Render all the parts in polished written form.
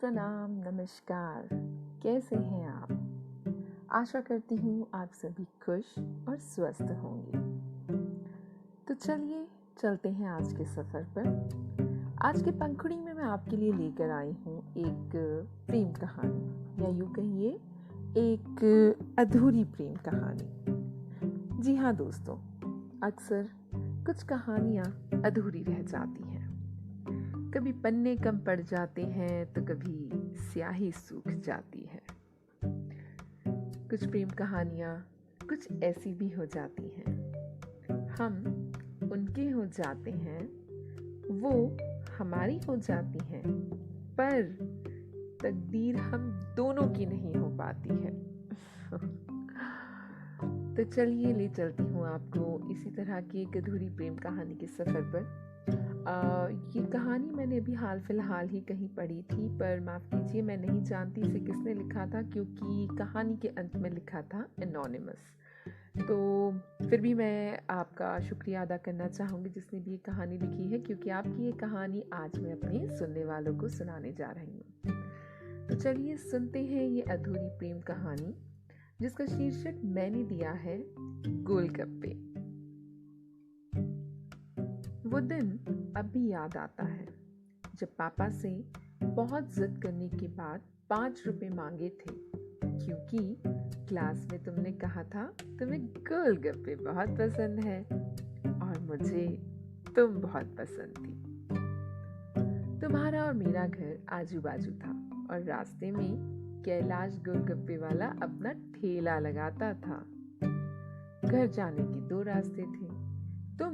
प्रणाम, नमस्कार। कैसे हैं आप? आशा करती हूँ आप सभी खुश और स्वस्थ होंगे। तो चलिए चलते हैं आज के सफ़र पर। आज के पंखुड़ी में मैं आपके लिए लेकर आई हूँ एक प्रेम कहानी, या यूँ कहिए एक अधूरी प्रेम कहानी। जी हाँ दोस्तों, अक्सर कुछ कहानियाँ अधूरी रह जाती हैं। कभी पन्ने कम पड़ जाते हैं तो कभी स्याही सूख जाती है। कुछ प्रेम कहानियाँ कुछ ऐसी भी हो जाती हैं, हम उनके हो जाते हैं, वो हमारी हो जाती हैं, पर तकदीर हम दोनों की नहीं हो पाती है। तो चलिए ले चलती हूँ आपको इसी तरह की एक अधूरी प्रेम कहानी के सफ़र पर। ये कहानी मैंने अभी हाल फिलहाल ही कहीं पढ़ी थी, पर माफ़ कीजिए मैं नहीं जानती इसे किसने लिखा था, क्योंकि कहानी के अंत में लिखा था एनोनिमस। तो फिर भी मैं आपका शुक्रिया अदा करना चाहूँगी जिसने भी ये कहानी लिखी है, क्योंकि आपकी ये कहानी आज मैं अपने सुनने वालों को सुनाने जा रही हूँ। तो चलिए सुनते हैं ये अधूरी प्रेम कहानी, जिसका शीर्षक मैंने दिया है गोलगप्पे। वो दिन अब भी याद आता है जब पापा से बहुत जिद करने के बाद 5 रुपए मांगे थे, क्योंकि क्लास में तुमने कहा था तुम्हें गोलगप्पे बहुत पसंद है और मुझे तुम बहुत पसंद थी। तुम्हारा और मेरा घर आजू बाजू था और रास्ते में कैलाश गोलगप्पे वाला अपना ठेला लगाता था। घर जाने के 2 रास्ते थे, तुम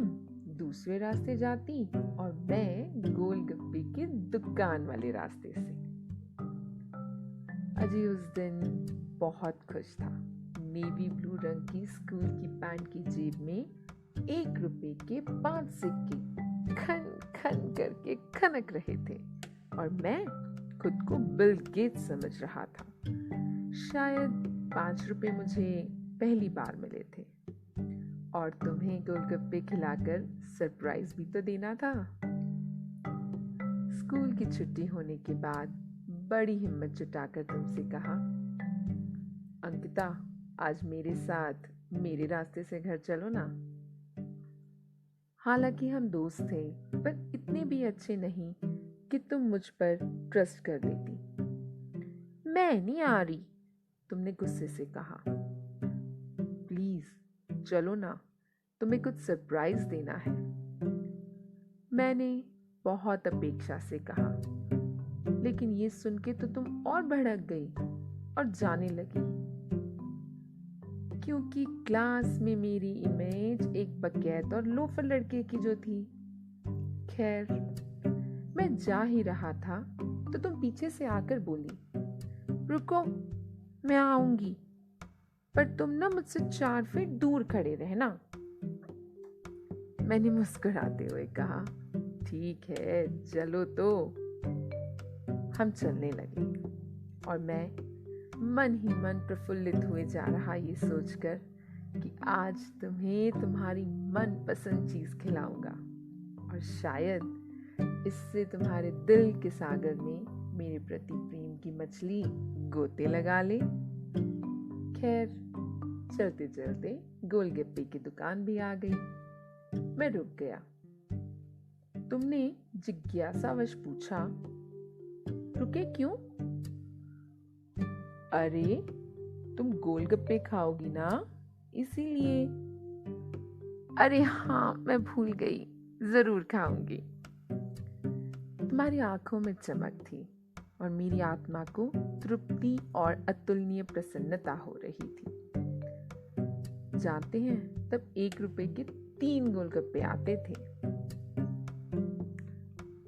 दूसरे रास्ते जाती और मैं गोलगप्पे की दुकान वाले रास्ते से। अजय उस दिन बहुत खुश था। नेवी ब्लू रंग की स्कूल की पैंट की जेब में 1 रुपए के 5 सिक्के खन खन करके खनक रहे थे और मैं खुद को बिल गेट्स समझ रहा था। शायद 5 रुपए मुझे पहली बार मिले थे और तुम्हें गोलगप्पे खिलाकर सरप्राइज भी तो देना था। स्कूल की छुट्टी होने के बाद बड़ी हिम्मत जुटाकर तुमसे कहा, अंकिता आज मेरे साथ मेरे रास्ते से घर चलो ना। हालांकि हम दोस्त थे, पर इतने भी अच्छे नहीं कि तुम मुझ पर ट्रस्ट कर लेती। मैं नहीं आ रही, तुमने गुस्से से कहा। प्लीज चलो ना, तुम्हें कुछ सरप्राइज देना है। मैंने बहुत अपेक्षा से कहा, लेकिन ये सुन के तो तुम और भड़क गई और जाने लगी, क्योंकि क्लास में मेरी इमेज एक बकैत और लोफर लड़के की जो थी। खैर, मैं जा ही रहा था तो तुम पीछे से आकर बोली, रुको मैं आऊंगी, पर तुम ना मुझसे 4 फीट दूर खड़े रहना। मैंने मुस्कुराते हुए कहा, ठीक है चलो। तो हम चलने लगे और मैं मन ही मन प्रफुल्लित हुए जा रहा, ये सोचकर कि आज तुम्हें तुम्हारी मनपसंद चीज खिलाऊंगा और शायद इससे तुम्हारे दिल के सागर में मेरे प्रति प्रेम की मछली गोते लगा ले। खैर, चलते चलते गोलगप्पे की दुकान भी आ गई। मैं रुक गया। तुमने जिज्ञासावश पूछा, रुके क्यों? अरे तुम गोलगप्पे खाओगी ना, इसीलिए। अरे हाँ, मैं भूल गई, जरूर खाऊंगी। तुम्हारी आंखों में चमक थी और मेरी आत्मा को तृप्ति और अतुलनीय प्रसन्नता हो रही थी। जानते हैं, तब 1 रुपए के 3 गोलगप्पे आते थे।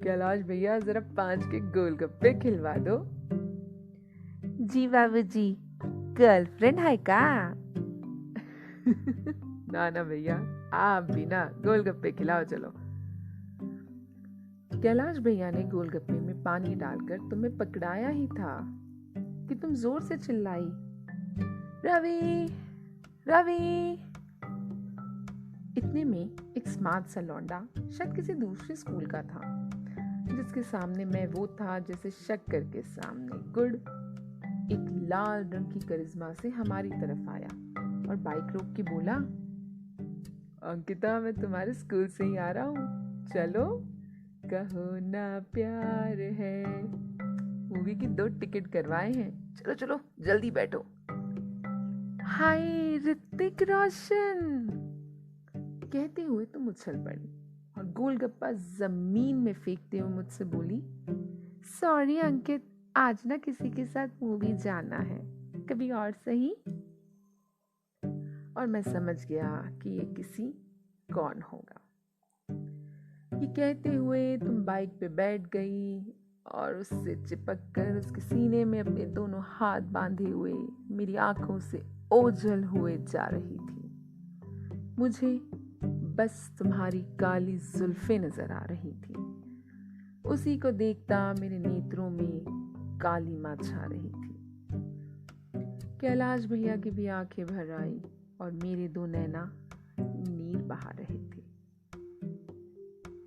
कैलाश भैया जरा 5 के गोलगप्पे खिलवा दो। जी बाबूजी, गर्लफ्रेंड है का? ना ना भैया, आप भी ना, गोलगप्पे खिलाओ चलो। कैलाश भैया ने गोलगप्पे में पानी डालकर तुम्हें पकड़ाया ही था कि तुम जोर से चिल्लाई, रवि रवि। इतने में एक स्मार्ट सा लौंडा, शायद किसी दूसरे स्कूल का था, जिसके सामने मैं वो था जैसे शक्कर के सामने गुड़। एक लाल रंग की करिश्मा से हमारी तरफ आया और बाइक रोक के बोला, अंकिता, मैं तुम्हारे स्कूल से ही आ रहा हूँ, चलो। कहो ना प्यार है मूवी की 2 टिकट करवाए हैं, चलो चलो जल्दी बैठो। हाय ऋतिक रोशन, कहते हुए तुम उछल पड़ी और गोलगप्पा जमीन में फेंकते हुए मुझसे बोली, सॉरी अंकित, आज ना किसी के साथ मूवी जाना है, कभी और सही। और मैं समझ गया कि ये किसी कौन होगा। ये कहते हुए तुम बाइक पे बैठ गई और उससे चिपक कर उसके सीने में अपने दोनों हाथ बांधे हुए मेरी आंखों से ओझल हुए जा रही थी। मुझे बस तुम्हारी काली जुल्फें नजर आ रही थी। उसी को देखता मेरे नेत्रों में काली मां छा रही थी। कैलाश भैया की भी आंखें भर आई और मेरे 2 नैना नीर बहा रहे थे।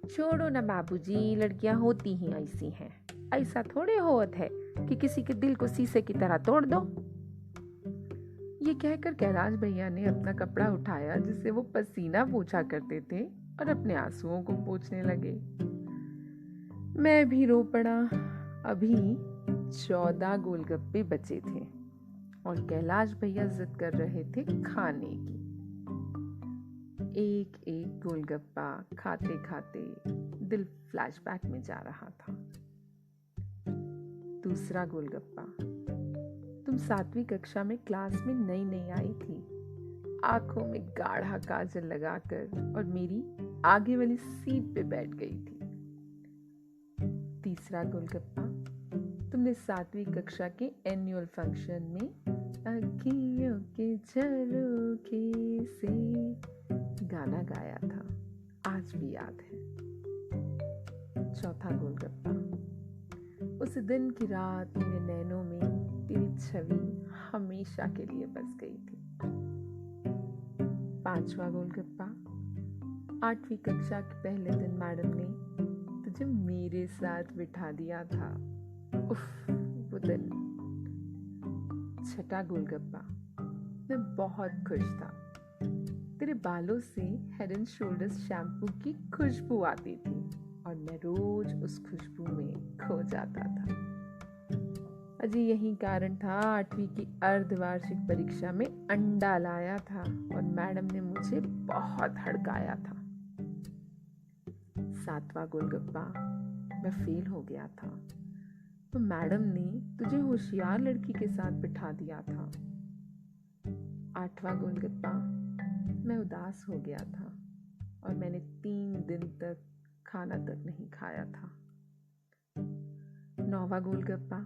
छोड़ो ना बाबूजी, लड़कियां होती ही ऐसी हैं, ऐसा थोड़े होत है कि किसी के दिल को शीशे की तरह तोड़ दो। ये कहकर कैलाश भैया ने अपना कपड़ा उठाया जिससे वो पसीना पोंछा करते थे और अपने आंसुओं को पोंछने लगे। मैं भी रो पड़ा। अभी 14 गोलगप्पे बचे थे और कैलाश भैया जिद कर रहे थे खाने की। एक एक गोलगप्पा खाते खाते दिल फ्लैशबैक में जा रहा था। दूसरा गोलगप्पा, तुम 7वीं कक्षा में क्लास में नई नई आई थी, आंखों में गाढ़ा काजल लगाकर और मेरी आगे वाली सीट पे बैठ गई थी। तीसरा गोलगप्पा, तुमने 7वीं कक्षा के एनुअल फंक्शन में अखियों के झरोखे से गाना गाया था, आज भी याद है। चौथा गोलगप्पा, उस दिन की रात मेरे नैनों में तेरी छवि हमेशा के लिए बस गई थी। 5वां गोलगप्पा, 8वीं कक्षा के पहले दिन मैडम ने तुझे मेरे साथ बिठा दिया था, उफ वो दिन। 6ठा गोलगप्पा, मैं बहुत खुश था, तेरे बालों से हेड एंड शोल्डर्स शैम्पू की खुशबू आती थी और मैं रोज उस खुशबू में खो जाता था। अजी यही कारण था 8वीं की अर्धवार्षिक परीक्षा में अंडा लाया था और मैडम ने मुझे बहुत हड़काया था। 7वां गोलगप्पा, मैं फेल हो गया था तो मैडम ने तुझे होशियार लड़की के साथ बिठा दिया था। 8वां गोलगप्पा, मैं उदास हो गया था और मैंने 3 दिन तक खाना तक नहीं खाया था। 9वां गोलगप्पा,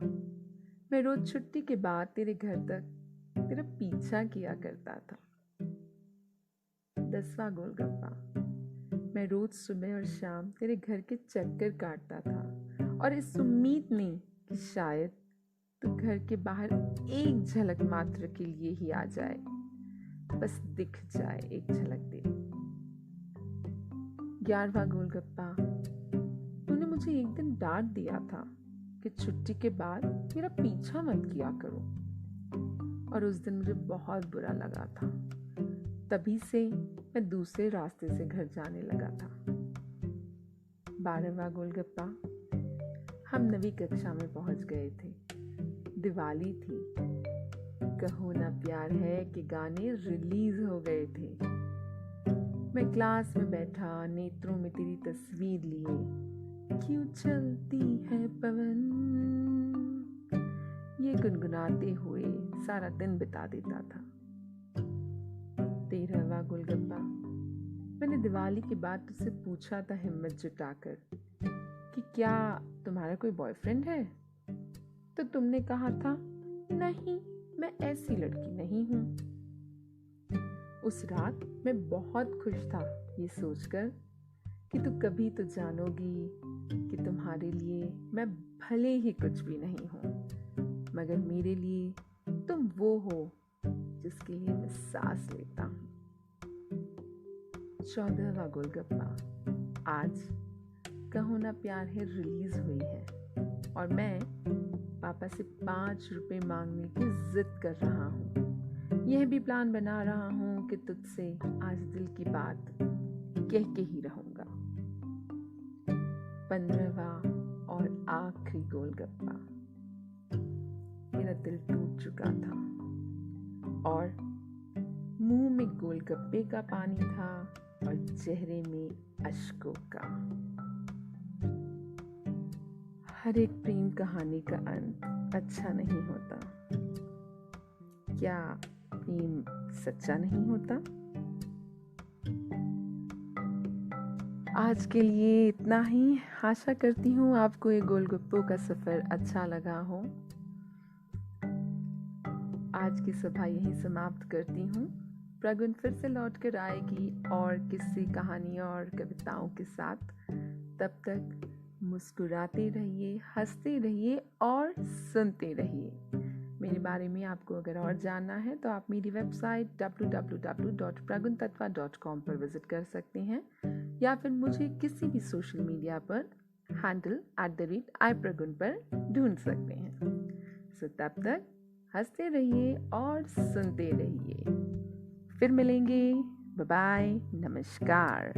मैं रोज छुट्टी के बाद तेरे घर तक तेरा पीछा किया करता था। 10वां गोलगप्पा, मैं रोज सुबह और शाम तेरे घर के चक्कर काटता था और इस उम्मीद में कि शायद तू घर के बाहर एक झलक मात्र के लिए ही आ जाए, बस दिख जाए एक झलक दे। 11वां गोलगप्पा, तूने मुझे एक दिन डांट दिया था कि छुट्टी के बाद मेरा पीछा मत किया करो और उस दिन मुझे बहुत बुरा लगा था। तभी से मैं दूसरे रास्ते से घर जाने लगा था। 12वां गोलगप्पा, हम 9वीं कक्षा में पहुंच गए थे। दिवाली थी। कहो ना प्यार है कि गाने रिलीज हो गए थे। मैं क्लास में बैठा नेत्रों में तेरी तस्वीर लिए, क्यों चलती है पवन, ये गुनगुनाते हुए सारा दिन बिता देता था। 13वां गोलगप्पा, मैंने दिवाली के बाद तुझसे पूछा था हिम्मत जुटाकर कि क्या तुम्हारा कोई बॉयफ्रेंड है, तो तुमने कहा था नहीं, मैं ऐसी लड़की नहीं हूं। उस रात मैं बहुत खुश था ये सोचकर कि तू कभी तो जानोगी कि तुम्हारे लिए मैं भले ही कुछ भी नहीं हूं, मगर मेरे लिए तुम वो हो जिसके लिए मैं सांस लेता हूं। 14वां गोलगप्पा, आज कहो ना प्यार है रिलीज हुई है और मैं पापा से 5 रुपए मांगने की जिद कर रहा हूँ। यह भी प्लान बना रहा हूँ कि तुझसे आज दिल की बात कह के ही रहूँगा। 15वां और आखिरी गोलगप्पा। मेरा दिल टूट चुका था और मुंह में गोलगप्पे का पानी था और चेहरे में अश्कों का। हर एक प्रेम कहानी का अंत अच्छा नहीं होता। क्या प्रेम सच्चा नहीं होता? आज के लिए इतना ही। आशा करती हूँ आपको ये गोलगप्पों का सफर अच्छा लगा हो। आज की सभा यहीं समाप्त करती हूँ। प्रगुन फिर से लौट कर आएगी और किस्से, कहानियों और कविताओं के साथ। तब तक मुस्कुराते रहिए, हंसते रहिए और सुनते रहिए। मेरे बारे में आपको अगर और जानना है तो आप मेरी वेबसाइट www.praguntatva.com पर विजिट कर सकते हैं या फिर मुझे किसी भी सोशल मीडिया पर हैंडल @ipragun पर ढूंढ सकते हैं। सो तब तक हंसते रहिए और सुनते रहिए। फिर मिलेंगे। बाय बाय, नमस्कार।